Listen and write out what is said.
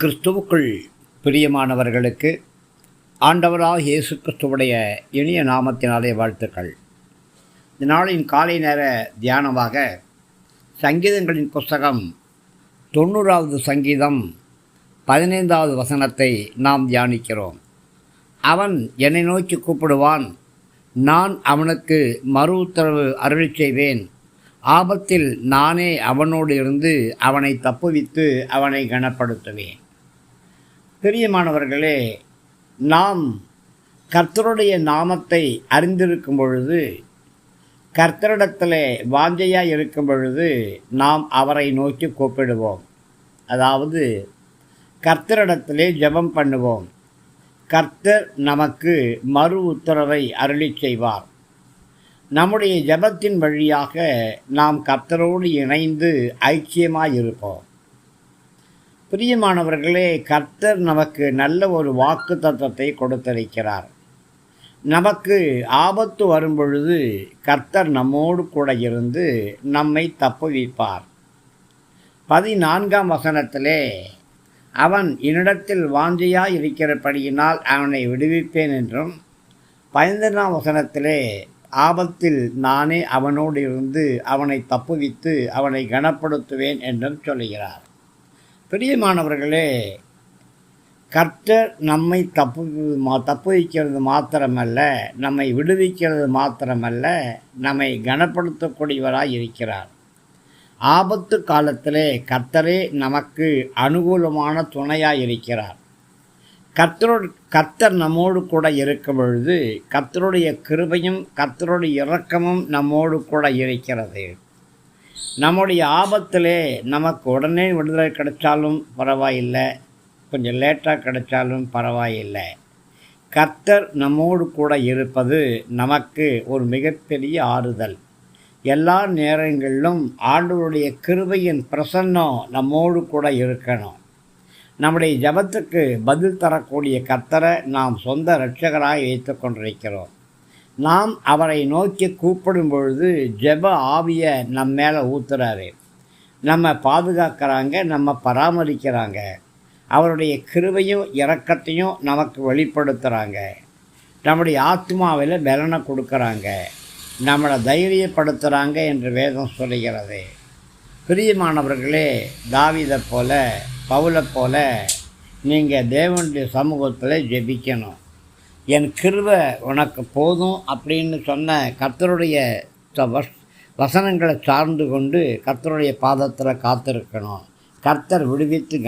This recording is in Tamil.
கிறிஸ்துவுக்குள் பிரியமானவர்களுக்கு ஆண்டவராக இயேசு கிறிஸ்துவுடைய இனிய நாமத்தினாலே வாழ்த்துக்கள். இந்த நாளின் காலை நேர தியானமாக சங்கீதங்களின் புஸ்தகம் 90வது சங்கீதம் 15வது வசனத்தை நாம் தியானிக்கிறோம். அவன் என்னை நோக்கி கூப்பிடுவான், நான் அவனுக்கு மறு உத்தரவு அருளிச் செய்வேன். ஆபத்தில் நானே அவனோடு இருந்து அவனை தப்புவித்து அவனை கனப்படுத்துவேன். பிரியமானவர்களே, நாம் கர்த்தருடைய நாமத்தை அறிந்திருக்கும் பொழுது, கர்த்தரிடத்திலே வாஞ்சையாய் இருக்கும் பொழுது நாம் அவரை நோக்கி கூப்பிடுவோம். அதாவது கர்த்தரிடத்திலே ஜெபம் பண்ணுவோம். கர்த்தர் நமக்கு மறு உத்தரவை அருளிச் செய்வார். நம்முடைய ஜெபத்தின் வழியாக நாம் கர்த்தரோடு இணைந்து ஐக்கியமாயிருப்போம். பிரியமானவர்களே, கர்த்தர் நமக்கு நல்ல ஒரு வாக்கு தத்தத்தை கொடுத்திருக்கிறார். நமக்கு ஆபத்து வரும்பொழுது கர்த்தர் நம்மோடு கூட இருந்து நம்மை தப்புவிப்பார். 14ஆம் வசனத்திலே, அவன் என்னிடத்தில் வாஞ்சையாய் இருக்கிறபடியினால் அவனை விடுவிப்பேன் என்றும், 15ஆம் வசனத்திலே, ஆபத்தில் நானே அவனோடு இருந்து அவனை தப்புவித்து அவனை கனப்படுத்துவேன் என்றும் சொல்கிறார். பிரியமானவர்களே, கர்த்தர் நம்மை தப்புவிக்கிறது மாத்திரமல்ல, நம்மை விடுவிக்கிறது மாத்திரமல்ல, நம்மை கனப்படுத்தக்கூடியவராய் இருக்கிறார். ஆபத்து காலத்திலே கர்த்தரே நமக்கு அனுகூலமான துணையாய் இருக்கிறார். கர்த்தர் நம்மோடு கூட இருக்கும் பொழுது கர்த்தருடைய கிருபையும் கர்த்தருடைய இரக்கமும் நம்மோடு கூட இருக்கிறது. நம்முடைய ஆபத்திலே நமக்கு உடனே விடுதலை கிடைச்சாலும் பரவாயில்லை, கொஞ்சம் லேட்டாக கிடைச்சாலும் பரவாயில்லை. கர்த்தர் நம்மோடு கூட இருப்பது நமக்கு ஒரு மிகப்பெரிய ஆறுதல். எல்லா நேரங்களிலும் ஆண்டவருடைய கிருபையின் பிரசன்னம் நம்மோடு கூட இருக்கணும். நம்முடைய ஜெபத்துக்கு பதில் தரக்கூடிய கர்த்தரை நாம் சொந்த இரட்சகராய் வைத்து கொண்டிருக்கிறோம். நாம் அவரை நோக்கி கூப்பிடும் பொழுது ஜெப ஆவியை நம்ம மேலே ஊத்துறாரு. நம்ம பாதுகாக்கிறாங்க, நம்ம பராமரிக்கிறாங்க. அவருடைய கிருபையும் இரக்கத்தையும் நமக்கு வெளிப்படுத்துகிறாங்க. நம்முடைய ஆத்மாவில் பலனை கொடுக்குறாங்க, நம்மளை தைரியப்படுத்துகிறாங்க என்று வேதம் சொல்லுகிறது. பிரியமானவர்களே, தாவீதை போல பவுலை போல நீங்கள் தேவனுடைய சமூகத்தில் ஜெபிக்கணும். என் கிருபை உனக்கு போதும் அப்படின்னு சொன்ன கர்த்தருடைய வசனங்களை சார்ந்து கொண்டு கர்த்தருடைய பாதத்தில் காத்திருக்கணும். கர்த்தர் விடுவித்து